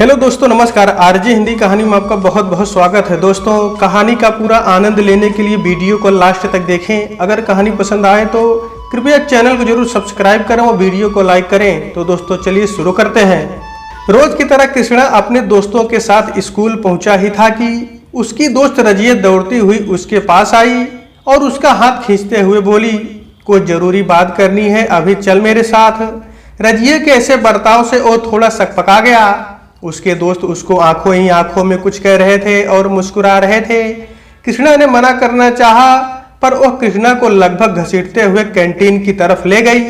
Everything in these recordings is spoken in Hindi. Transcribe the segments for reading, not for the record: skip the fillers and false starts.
हेलो दोस्तों, नमस्कार। आरजे हिंदी कहानी में आपका बहुत बहुत स्वागत है। दोस्तों, कहानी का पूरा आनंद लेने के लिए वीडियो को लास्ट तक देखें। अगर कहानी पसंद आए तो कृपया चैनल को जरूर सब्सक्राइब करें और वीडियो को लाइक करें। तो दोस्तों चलिए शुरू करते हैं। रोज की तरह कृष्णा अपने दोस्तों के साथ स्कूल पहुंचा ही था कि उसकी दोस्त रजिया दौड़ती हुई उसके पास आई और उसका हाथ खींचते हुए बोली, कोई जरूरी बात करनी है, अभी चल मेरे साथ। रजिया के ऐसे बर्ताव से वो थोड़ा सकपका गया। उसके दोस्त उसको आंखों ही आंखों में कुछ कह रहे थे और मुस्कुरा रहे थे। कृष्णा ने मना करना चाहा, पर वह कृष्णा को लगभग घसीटते हुए कैंटीन की तरफ ले गई।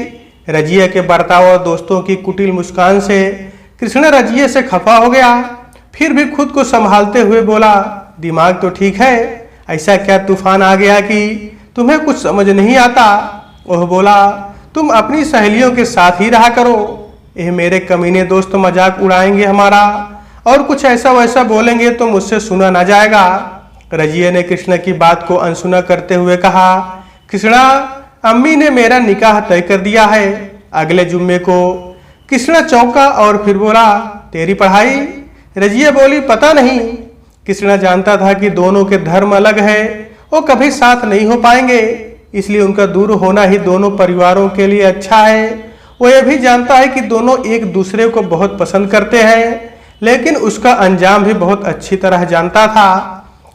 रजिया के बर्ताव और दोस्तों की कुटिल मुस्कान से कृष्णा रजिया से खफा हो गया। फिर भी खुद को संभालते हुए बोला, दिमाग तो ठीक है, ऐसा क्या तूफान आ गया कि तुम्हें कुछ समझ नहीं आता। वह बोला, तुम अपनी सहेलियों के साथ ही रहा करो। यह मेरे कमीने दोस्त मजाक उड़ाएंगे हमारा और कुछ ऐसा वैसा बोलेंगे तो मुझसे सुना ना जाएगा। रजिया ने कृष्णा की बात को अनसुना करते हुए कहा, कृष्णा, अम्मी ने मेरा निकाह तय कर दिया है अगले जुम्मे को। कृष्णा चौंका और फिर बोला, तेरी पढ़ाई? रजिया बोली, पता नहीं। कृष्णा जानता था कि दोनों के धर्म अलग है, वो कभी साथ नहीं हो पाएंगे, इसलिए उनका दूर होना ही दोनों परिवारों के लिए अच्छा है। वो यह भी जानता है कि दोनों एक दूसरे को बहुत पसंद करते हैं, लेकिन उसका अंजाम भी बहुत अच्छी तरह जानता था।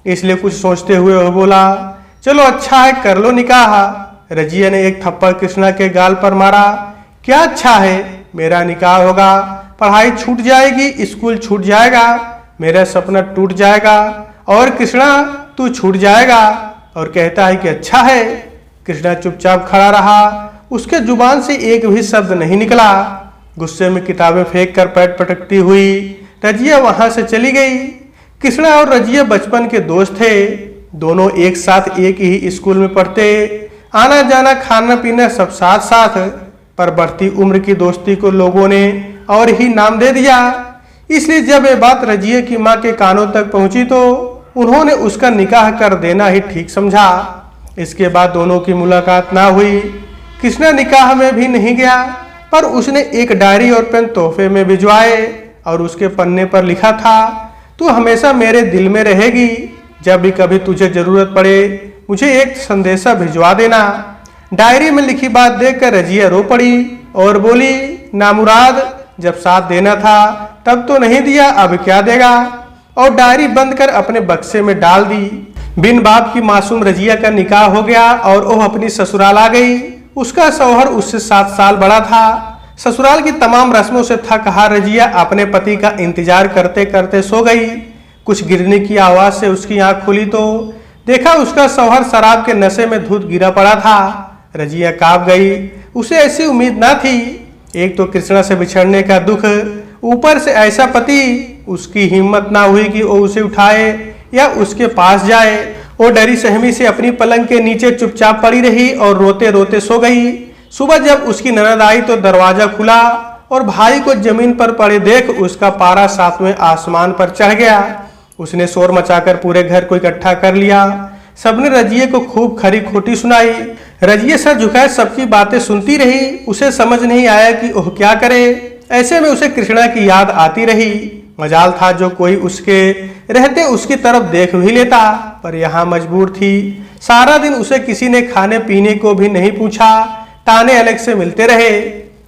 इसलिए कुछ सोचते हुए वो बोला, चलो अच्छा है, कर लो निकाह। रजिया ने एक थप्पड़ कृष्णा के गाल पर मारा। क्या अच्छा है, मेरा निकाह होगा, पढ़ाई छूट जाएगी, स्कूल छूट जाएगा, मेरा सपना टूट जाएगा और कृष्णा तू छूट जाएगा। और कहता है कि अच्छा है। कृष्णा चुपचाप खड़ा रहा, उसके जुबान से एक भी शब्द नहीं निकला। गुस्से में किताबें फेंक कर पैर पटकती हुई रजिया वहां से चली गई। कृष्णा और रजिया बचपन के दोस्त थे। दोनों एक साथ एक ही स्कूल में पढ़ते, आना जाना खाना पीना सब साथ साथ। पर बढ़ती उम्र की दोस्ती को लोगों ने और ही नाम दे दिया। इसलिए जब ये बात रजिया की माँ के कानों तक पहुंची तो उन्होंने उसका निकाह कर देना ही ठीक समझा। इसके बाद दोनों की मुलाकात ना हुई। कृष्णा निकाह में भी नहीं गया, पर उसने एक डायरी और पेन तोहफे में भिजवाए और उसके पन्ने पर लिखा था, तू हमेशा मेरे दिल में रहेगी, जब भी कभी तुझे जरूरत पड़े मुझे एक संदेशा भिजवा देना। डायरी में लिखी बात देखकर रजिया रो पड़ी और बोली, नामुराद, जब साथ देना था तब तो नहीं दिया, अब क्या देगा। और डायरी बंद कर अपने बक्से में डाल दी। बिन बाप की मासूम रजिया का निकाह हो गया और वह अपनी ससुराल आ गई। उसका शौहर उससे 7 साल बड़ा था। ससुराल की तमाम रस्मों से थक हार रजिया अपने पति का इंतजार करते करते सो गई। कुछ गिरने की आवाज से उसकी आंख खुली तो देखा उसका शौहर शराब के नशे में धुत गिरा पड़ा था। रजिया कांप गई, उसे ऐसी उम्मीद ना थी। एक तो कृष्णा से बिछड़ने का दुख, ऊपर से ऐसा पति। उसकी हिम्मत ना हुई कि वो उसे उठाए या उसके पास जाए। वो डरी सहमी से अपनी पलंग के नीचे चुपचाप पड़ी रही और रोते रोते सो गई। सुबह जब उसकी ननद आई तो दरवाजा खुला और भाई को जमीन पर पड़े देख उसका पारा 7वें आसमान पर चढ़ गया। उसने शोर मचाकर पूरे घर को इकट्ठा कर लिया। सबने रजिया को खूब खरी खोटी सुनाई। रजिया सर झुकाए सबकी बातें सुनती रही। उसे समझ नहीं आया कि वह क्या करे। ऐसे में उसे कृष्णा की याद आती रही। मजाल था जो कोई उसके रहते उसकी तरफ देख भी लेता, पर यहाँ मजबूर थी। सारा दिन उसे किसी ने खाने पीने को भी नहीं पूछा, ताने अलग से मिलते रहे।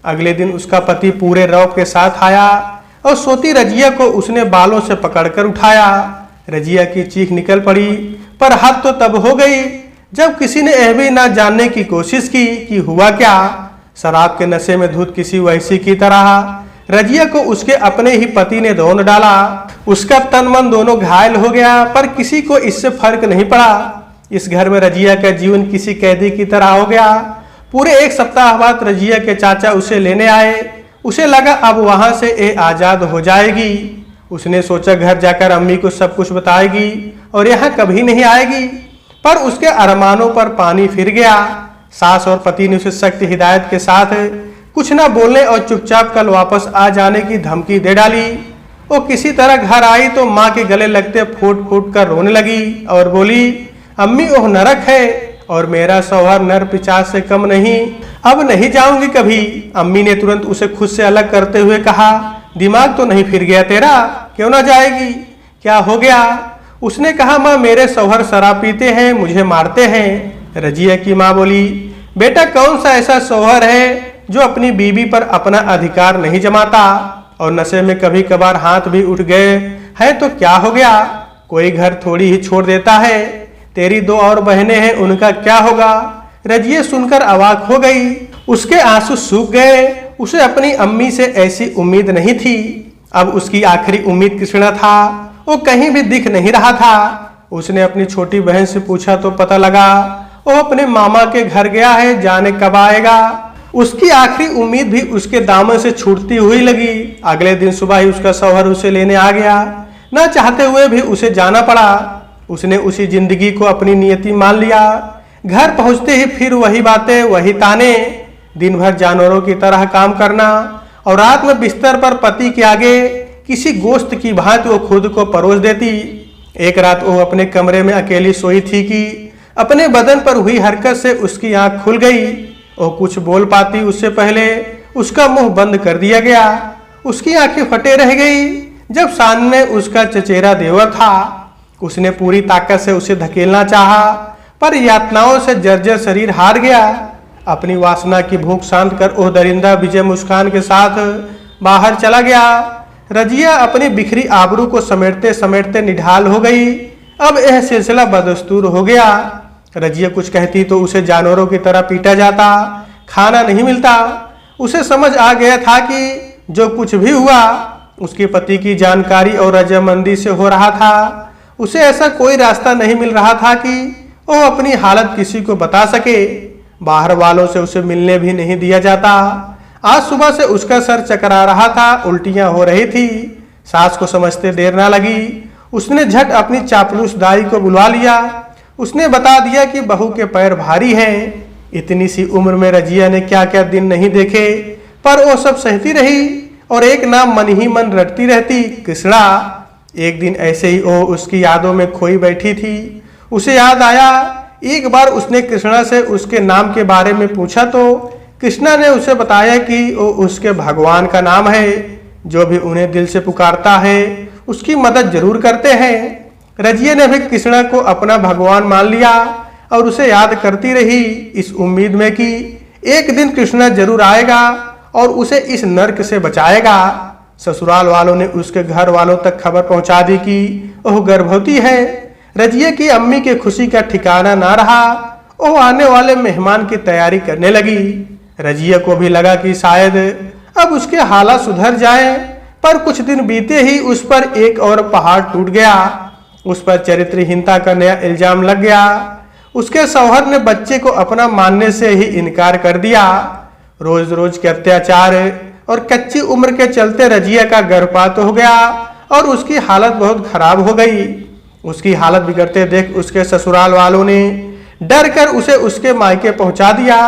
अगले दिन उसका पति पूरे रौब के साथ आया और सोती रजिया को उसने बालों से पकड़कर उठाया। रजिया की चीख निकल पड़ी, पर हद तो तब हो गई जब किसी ने यह भी ना जानने की कोशिश की कि हुआ क्या। शराब के नशे में धुत किसी वैसी की तरह रजिया को उसके अपने ही पति ने रौंद डाला। उसका तन मन दोनों घायल हो गया, पर किसी को इससे फर्क नहीं पड़ा। इस घर में रजिया का जीवन किसी कैदी की तरह हो गया। पूरे 1 सप्ताह बाद रजिया के चाचा उसे लेने आए। उसे लगा अब वहां से ये आजाद हो जाएगी। उसने सोचा घर जाकर अम्मी को सब कुछ बताएगी और यहाँ कभी नहीं आएगी, पर उसके अरमानों पर पानी फिर गया। सास और पति ने उसे सख्त हिदायत के साथ कुछ ना बोलने और चुपचाप कल वापस आ जाने की धमकी दे डाली। वो किसी तरह घर आई तो माँ के गले लगते फूट फूट कर रोने लगी और बोली, अम्मी ओह नरक है और मेरा शौहर नर पिशाच से कम नहीं, अब नहीं जाऊंगी कभी। अम्मी ने तुरंत उसे खुद से अलग करते हुए कहा, दिमाग तो नहीं फिर गया तेरा? क्यों ना जाएगी? क्या हो गया? उसने कहा, माँ मेरे शौहर शराब पीते हैं, मुझे मारते हैं। रजिया की माँ बोली, बेटा कौन सा ऐसा शौहर है जो अपनी बीवी पर अपना अधिकार नहीं जमाता? और नशे में कभी कभार हाथ भी उठ गए हैं तो क्या हो गया? कोई घर थोड़ी ही छोड़ देता है। तेरी 2 और बहनें हैं, उनका क्या होगा? रजिया सुनकर अवाक हो गई। उसके आंसू सूख गए। उसे अपनी अम्मी से ऐसी उम्मीद नहीं थी। अब उसकी आखिरी उम्मीद कृष्णा था। वो कहीं भी दिख नहीं रहा था। उसने अपनी छोटी बहन से पूछा तो पता लगा वो अपने मामा के घर गया है, जाने कब आएगा। उसकी आखिरी उम्मीद भी उसके दामन से छूटती हुई लगी। अगले दिन सुबह ही उसका शौहर उसे लेने आ गया। न चाहते हुए भी उसे जाना पड़ा। उसने उसी जिंदगी को अपनी नियति मान लिया। घर पहुंचते ही फिर वही बातें, वही ताने। दिन भर जानवरों की तरह काम करना और रात में बिस्तर पर पति के आगे किसी गोश्त की भांति वो खुद को परोस देती। एक रात वो अपने कमरे में अकेली सोई थी कि अपने बदन पर हुई हरकत से उसकी आंख खुल गई। वो कुछ बोल पाती उससे पहले उसका मुंह बंद कर दिया गया। उसकी आंखें फटे रह गई। जब सामने उसका चचेरा देवर था, उसने पूरी ताकत से उसे धकेलना चाहा, पर यातनाओं से जर्जर शरीर हार गया। अपनी वासना की भूख शांत कर वह दरिंदा विजय मुस्कान के साथ बाहर चला गया। रजिया अपनी बिखरी आबरू को समेटते समेटते निढाल हो गई। अब यह सिलसिला बदस्तूर हो गया। रजिया कुछ कहती तो उसे जानवरों की तरह पीटा जाता, खाना नहीं मिलता। उसे समझ आ गया था कि जो कुछ भी हुआ उसके पति की जानकारी और रजामंदी से हो रहा था। उसे ऐसा कोई रास्ता नहीं मिल रहा था कि वो अपनी हालत किसी को बता सके। बाहर वालों से उसे मिलने भी नहीं दिया जाता। आज सुबह से उसका सर चकरा रहा था, उल्टियां हो रही थी। सास को समझते देर ना लगी। उसने झट अपनी चापलूस दाई को बुलवा लिया। उसने बता दिया कि बहू के पैर भारी हैं। इतनी सी उम्र में रजिया ने क्या क्या दिन नहीं देखे, पर वो सब सहती रही और एक नाम मन ही मन रटती रहती, कृष्णा। एक दिन ऐसे ही वो उसकी यादों में खोई बैठी थी। उसे याद आया, एक बार उसने कृष्णा से उसके नाम के बारे में पूछा तो कृष्णा ने उसे बताया कि वो उसके भगवान का नाम है। जो भी उन्हें दिल से पुकारता है उसकी मदद जरूर करते हैं। रजिया ने भी कृष्णा को अपना भगवान मान लिया और उसे याद करती रही, इस उम्मीद में कि एक दिन कृष्णा जरूर आएगा और उसे इस नर्क से बचाएगा। ससुराल वालों ने उसके घर वालों तक खबर पहुंचा दी कि वह गर्भवती है। रजिया की अम्मी के खुशी का ठिकाना ना रहा। वह आने वाले मेहमान की तैयारी करने लगी। रजिया को भी लगा कि शायद अब उसके हालात सुधर जाए, पर कुछ दिन बीते ही उस पर एक और पहाड़ टूट गया। उस पर चरित्रहीनता का नया इल्जाम लग गया। उसके शौहर ने बच्चे को अपना मानने से ही इनकार कर दिया। रोज रोज के अत्याचार और कच्ची उम्र के चलते रजिया का गर्भपात हो गया और उसकी हालत बहुत खराब हो गई। उसकी हालत बिगड़ते देख उसके ससुराल वालों ने डर कर उसे उसके मायके पहुंचा दिया।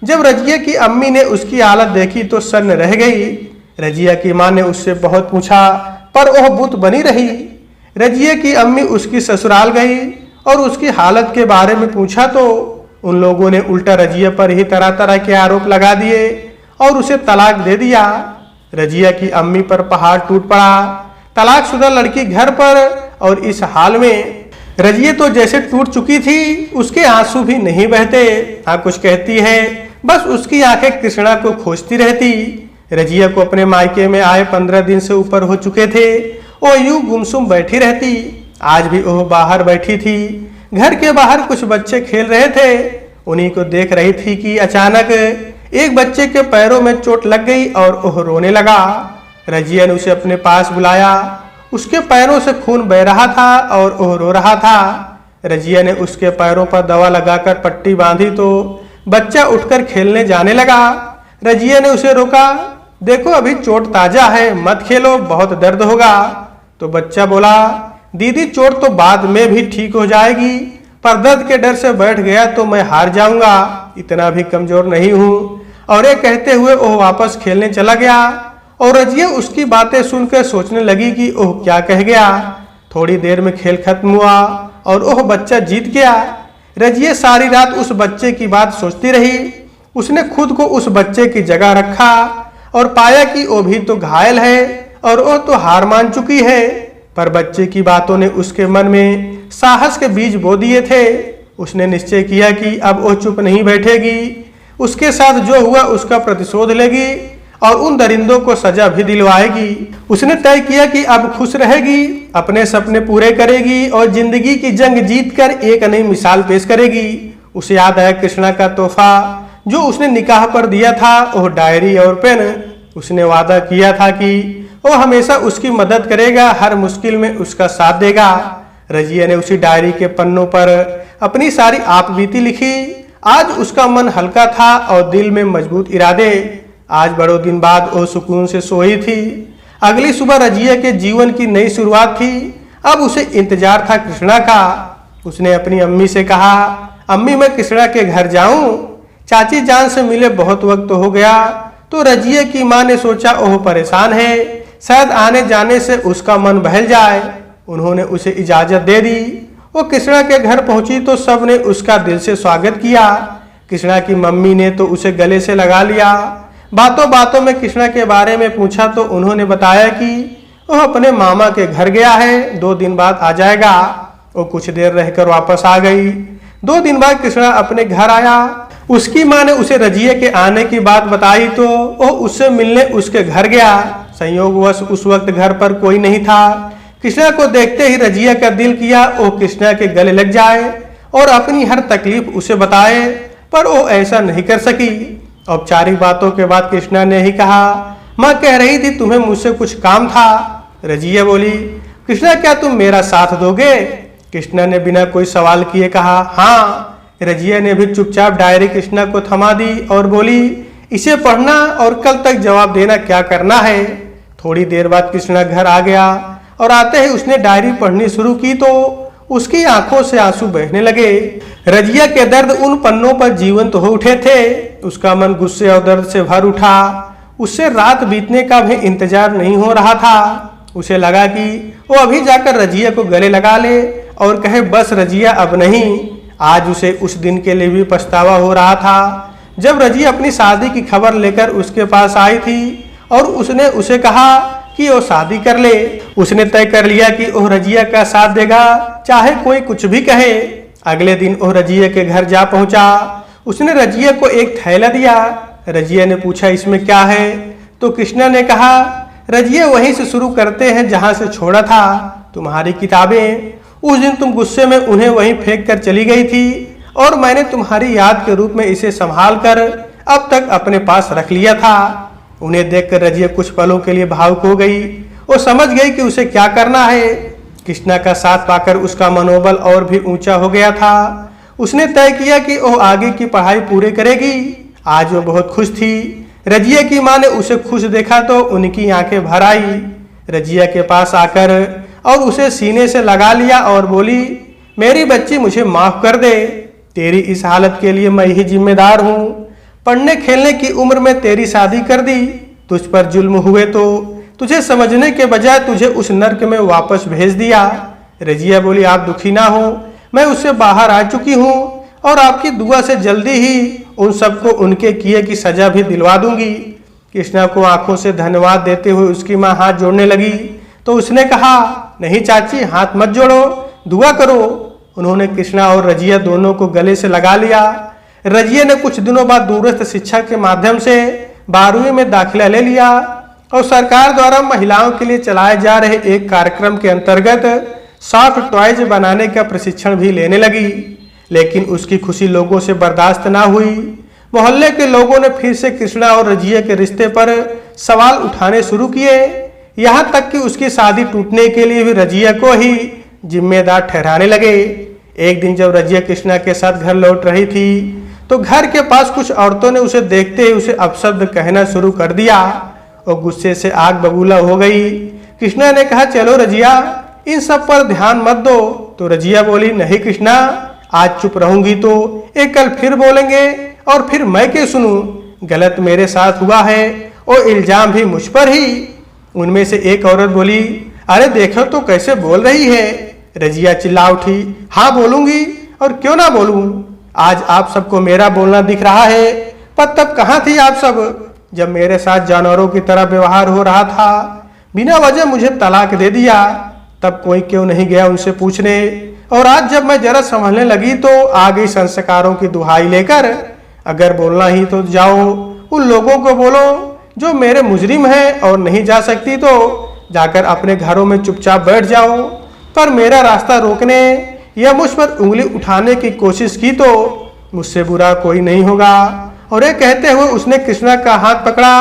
जब रजिया की अम्मी ने उसकी हालत देखी तो सन्न रह गई। रजिया की मां ने उससे बहुत पूछा, पर वह बुत बनी रही। रजिया की अम्मी उसकी ससुराल गई और उसकी हालत के बारे में पूछा तो उन लोगों ने उल्टा रजिया पर ही तरह तरह के आरोप लगा दिए और उसे तलाक दे दिया। रजिया की अम्मी पर पहाड़ टूट पड़ा। तलाकशुदा लड़की घर पर और इस हाल में। रजिया तो जैसे टूट चुकी थी, उसके आंसू भी नहीं बहते। हाँ कुछ कहती है, बस उसकी आंखें कृष्णा को खोजती रहती। रजिया को अपने मायके में आए 15 दिन से ऊपर हो चुके थे। वो यूं गुमसुम बैठी रहती। आज भी वो बाहर बैठी थी। घर के बाहर कुछ बच्चे खेल रहे थे। उन्हीं को देख रही थी कि अचानक एक बच्चे के पैरों में चोट लग गई और वह रोने लगा। रजिया ने उसे अपने पास बुलाया। उसके पैरों से खून बह रहा था और वह रो रहा था। रजिया ने उसके पैरों पर दवा लगाकर पट्टी बांधी तो बच्चा उठकर खेलने जाने लगा। रजिया ने उसे रोका, देखो अभी चोट ताजा है, मत खेलो, बहुत दर्द होगा। तो बच्चा बोला, दीदी चोट तो बाद में भी ठीक हो जाएगी, पर दर्द के डर से बैठ गया तो मैं हार जाऊंगा, इतना भी कमजोर नहीं हूँ। और ये कहते हुए वह वापस खेलने चला गया। और रजिया उसकी बातें सुनकर सोचने लगी कि ओह क्या कह गया। थोड़ी देर में खेल खत्म हुआ और वह बच्चा जीत गया। रजिया सारी रात उस बच्चे की बात सोचती रही। उसने खुद को उस बच्चे की जगह रखा और पाया कि वो भी तो घायल है और वो तो हार मान चुकी है। पर बच्चे की बातों ने उसके मन में साहस के बीज बो दिए थे। उसने निश्चय किया कि अब वो चुप नहीं बैठेगी, उसके साथ जो हुआ उसका प्रतिशोध लेगी और उन दरिंदों को सजा भी दिलवाएगी। उसने तय किया कि अब खुश रहेगी, अपने सपने पूरे करेगी और जिंदगी की जंग जीतकर एक नई मिसाल पेश करेगी। उसे याद आया कृष्णा का तोहफा जो उसने निकाह पर दिया था, वो डायरी और पेन। उसने वादा किया था कि वो हमेशा उसकी मदद करेगा, हर मुश्किल में उसका साथ देगा। रजिया ने उसी डायरी के पन्नों पर अपनी सारी आपबीती लिखी। आज उसका मन हल्का था और दिल में मजबूत इरादे। आज बड़ों दिन बाद वो सुकून से सोई थी। अगली सुबह रजिया के जीवन की नई शुरुआत थी। अब उसे इंतजार था कृष्णा का। उसने अपनी अम्मी से कहा, अम्मी मैं कृष्णा के घर जाऊं? चाची जान से मिले बहुत वक्त हो गया। तो रजिया की माँ ने सोचा ओह परेशान है, शायद आने जाने से उसका मन बहल जाए। उन्होंने उसे इजाजत दे दी। वो कृष्णा के घर पहुंची तो सबने उसका दिल से स्वागत किया। कृष्णा की मम्मी ने तो उसे गले से लगा लिया। बातों बातों में कृष्णा के बारे में पूछा तो उन्होंने बताया कि वो अपने मामा के घर गया है, 2 दिन बाद आ जाएगा। वो कुछ देर रहकर वापस आ गई। 2 दिन बाद कृष्णा अपने घर आया। उसकी माँ ने उसे रजिया के आने की बात बताई तो वो उससे मिलने उसके घर गया। संयोगवश उस वक्त घर पर कोई नहीं था। कृष्णा को देखते ही रजिया का दिल किया वो कृष्णा के गले लग जाए और अपनी हर तकलीफ उसे बताए, पर वो ऐसा नहीं कर सकी। औपचारिक बातों के बाद कृष्णा ने ही कहा, माँ कह रही थी तुम्हें मुझसे कुछ काम था। रजिया बोली, कृष्णा क्या तुम मेरा साथ दोगे? कृष्णा ने बिना कोई सवाल किए कहा, हाँ। रजिया ने भी चुपचाप डायरी कृष्णा को थमा दी और बोली, इसे पढ़ना और कल तक जवाब देना क्या करना है। थोड़ी देर बाद कृष्णा घर आ गया और आते ही उसने डायरी पढ़नी शुरू की तो उसकी आंखों से आंसू बहने लगे। रजिया के दर्द उन पन्नों पर जीवंत हो उठे थे। उसका मन गुस्से और दर्द से भर उठा। उससे रात बीतने का भी इंतजार नहीं हो रहा था। उसे लगा कि वो अभी जाकर रजिया को गले लगा ले और कहे, बस रजिया अब नहीं। आज उसे उस दिन के लिए भी पछतावा हो रहा था जब रजिया अपनी शादी की खबर लेकर उसके पास आई थी और उसने उसे कहा कि वो शादी कर ले। उसने तय कर लिया कि वो रजिया का साथ देगा, चाहे कोई कुछ भी कहे। अगले दिन वो रजिया के घर जा पहुंचा। उसने रजिया को एक थैला दिया। रजिया ने पूछा, इसमें क्या है? तो कृष्णा ने कहा, रजिया वहीं से शुरू करते हैं जहां से छोड़ा था, तुम्हारी किताबें। उस दिन तुम गुस्से में उन्हें वहीं फेंक कर चली गई थी और मैंने तुम्हारी याद के रूप में इसे संभाल कर अब तक अपने पास रख लिया था। उन्हें देखकर रजिया कुछ पलों के लिए भावुक हो गई। वो समझ गई कि उसे क्या करना है। कृष्णा का साथ पाकर उसका मनोबल और भी ऊंचा हो गया था। उसने तय किया कि वो आगे की पढ़ाई पूरी करेगी। आज वो बहुत खुश थी। रजिया की माँ ने उसे खुश देखा तो उनकी आंखें भर आई। रजिया के पास आकर और उसे सीने से लगा लिया और बोली, मेरी बच्ची मुझे माफ कर दे। तेरी इस हालत के लिए मैं ही जिम्मेदार हूँ। पढ़ने खेलने की उम्र में तेरी शादी कर दी। तुझ पर जुल्म हुए तो तुझे समझने के बजाय तुझे उस नर्क में वापस भेज दिया। रजिया बोली, आप दुखी ना हो, मैं उससे बाहर आ चुकी हूँ और आपकी दुआ से जल्दी ही उन सबको उनके किए की सजा भी दिलवा दूंगी। कृष्णा को आंखों से धन्यवाद देते हुए उसकी माँ हाथ जोड़ने लगी तो उसने कहा, नहीं चाची, हाथ मत जोड़ो, दुआ करो। उन्होंने कृष्णा और रजिया दोनों को गले से लगा लिया। रजिया ने कुछ दिनों बाद दूरस्थ शिक्षा के माध्यम से 12वीं में दाखिला ले लिया और सरकार द्वारा महिलाओं के लिए चलाए जा रहे एक कार्यक्रम के अंतर्गत सॉफ्ट टॉयज बनाने का प्रशिक्षण भी लेने लगी। लेकिन उसकी खुशी लोगों से बर्दाश्त ना हुई। मोहल्ले के लोगों ने फिर से कृष्णा और रजिया के रिश्ते पर सवाल उठाने शुरू किए। यहाँ तक कि उसकी शादी टूटने के लिए भी रजिया को ही जिम्मेदार ठहराने लगे। एक दिन जब रजिया कृष्णा के साथ घर लौट रही थी तो घर के पास कुछ औरतों ने उसे देखते ही उसे अपशब्द कहना शुरू कर दिया और गुस्से से आग बबूला हो गई। कृष्णा ने कहा, चलो रजिया, इन सब पर ध्यान मत दो। तो रजिया बोली, नहीं कृष्णा, आज चुप रहूंगी तो एक कल फिर बोलेंगे और फिर मैं क्या सुनूं? गलत मेरे साथ हुआ है और इल्जाम भी मुझ पर ही। उनमें से एक औरत बोली, अरे देखो तो कैसे बोल रही है। रजिया चिल्ला उठी, हाँ बोलूंगी और क्यों ना बोलूं। आज आप सबको मेरा बोलना दिख रहा है, पर तब कहाँ थी आप सब जब मेरे साथ जानवरों की तरह व्यवहार हो रहा था, बिना वजह मुझे तलाक दे दिया, तब कोई क्यों नहीं गया उनसे पूछने। और आज जब मैं जरा संभलने लगी तो आ गई संस्कारों की दुहाई लेकर। अगर बोलना ही तो जाओ उन लोगों को बोलो जो मेरे मुजरिम हैं, और नहीं जा सकती तो जाकर अपने घरों में चुपचाप बैठ जाओ। पर मेरा रास्ता रोकने या मुझ पर उंगली उठाने की कोशिश की तो मुझसे बुरा कोई नहीं होगा। और ये कहते हुए उसने कृष्णा का हाथ पकड़ा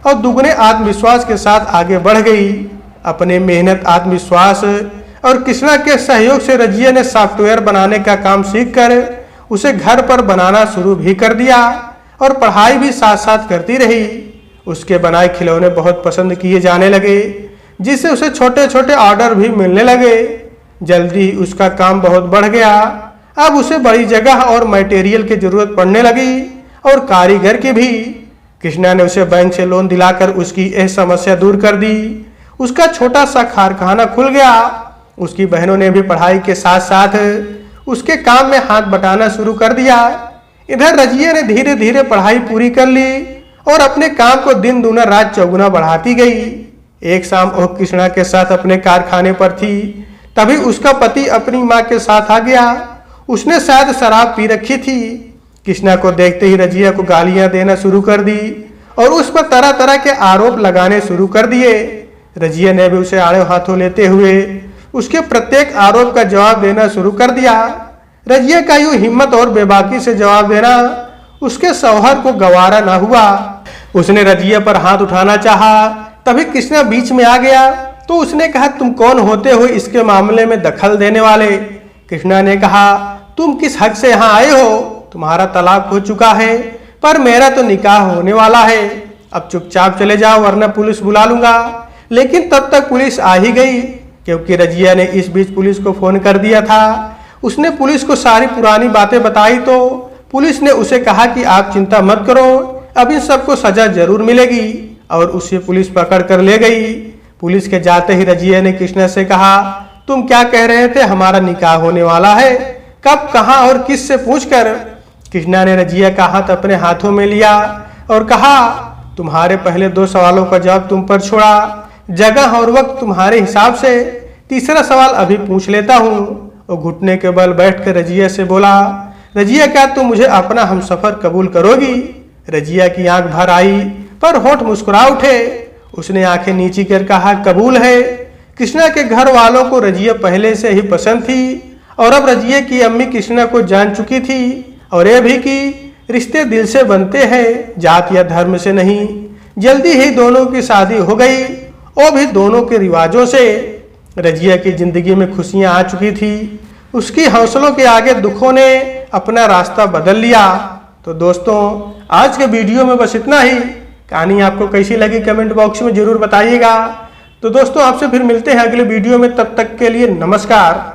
और दुगने आत्मविश्वास के साथ आगे बढ़ गई। अपने मेहनत, आत्मविश्वास और कृष्णा के सहयोग से रजिया ने सॉफ्टवेयर बनाने का काम सीखकर उसे घर पर बनाना शुरू भी कर दिया और पढ़ाई भी साथ साथ करती रही। उसके बनाए खिलौने बहुत पसंद किए जाने लगे, जिससे उसे छोटे छोटे ऑर्डर भी मिलने लगे। जल्दी उसका काम बहुत बढ़ गया। अब उसे बड़ी जगह और मटेरियल की जरूरत पड़ने लगी और कारीगर की भी। कृष्णा ने उसे बैंक से लोन दिलाकर उसकी यह समस्या दूर कर दी। उसका छोटा सा कारखाना खुल गया। उसकी बहनों ने भी पढ़ाई के साथ साथ उसके काम में हाथ बटाना शुरू कर दिया। इधर रजिया ने धीरे धीरे पढ़ाई पूरी कर ली और अपने काम को दिन दूना रात चौगुना बढ़ाती गई। एक शाम वो कृष्णा के साथ अपने कारखाने पर थी, तभी उसका पति अपनी माँ के साथ आ गया। उसने शायद शराब पी रखी थी। कृष्णा को देखते ही रजिया को गालियां देना शुरू कर दी और उस पर तरह तरह के आरोप लगाने शुरू कर दिए। रजिया ने भी उसे आड़े हाथों लेते हुए उसके प्रत्येक आरोप का जवाब देना शुरू कर दिया। रजिया का यूं हिम्मत और बेबाकी से जवाब देना उसके शौहर को गवारा ना हुआ। उसने रजिया पर हाथ उठाना चाहा, तभी कृष्णा बीच में आ गया तो उसने कहा, तुम कौन होते हो इसके मामले में दखल देने वाले। कृष्णा ने कहा, तुम किस हक से यहाँ आए हो? तुम्हारा तलाक हो चुका है, पर मेरा तो निकाह होने वाला है। अब चुपचाप चले जाओ वरना पुलिस बुला लूंगा। लेकिन तब तक पुलिस आ ही गई, क्योंकि रजिया ने इस बीच पुलिस को फोन कर दिया था। उसने पुलिस को सारी पुरानी बातें बताई तो पुलिस ने उसे कहा कि आप चिंता मत करो, अब इन सबको सजा जरूर मिलेगी, और उसे पुलिस पकड़ कर ले गई। पुलिस के जाते ही रजिया ने कृष्णा से कहा, तुम क्या कह रहे थे, हमारा निकाह होने वाला है, कब, कहाँ और किस से पूछकर। कृष्णा ने रजिया का हाथ अपने हाथों में लिया और कहा, तुम्हारे पहले 2 सवालों का जवाब तुम पर छोड़ा, जगह और वक्त तुम्हारे हिसाब से, तीसरा सवाल अभी पूछ लेता हूँ। और घुटने के बल बैठकर रजिया से बोला, रजिया क्या तुम मुझे अपना हमसफर कबूल करोगी? रजिया की आंख भर आई पर होठ मुस्कुरा उठे। उसने आंखें नीची कर कहा, कबूल है। कृष्णा के घर वालों को रजिया पहले से ही पसंद थी और अब रजिया की अम्मी कृष्णा को जान चुकी थी और यह भी कि रिश्ते दिल से बनते हैं, जात या धर्म से नहीं। जल्दी ही दोनों की शादी हो गई, वो भी दोनों के रिवाजों से। रजिया की जिंदगी में खुशियां आ चुकी थी। उसकी हौसलों के आगे दुखों ने अपना रास्ता बदल लिया। तो दोस्तों, आज के वीडियो में बस इतना ही। कहानी आपको कैसी लगी कमेंट बॉक्स में जरूर बताइएगा। तो दोस्तों, आपसे फिर मिलते हैं अगले वीडियो में, तब तक के लिए नमस्कार।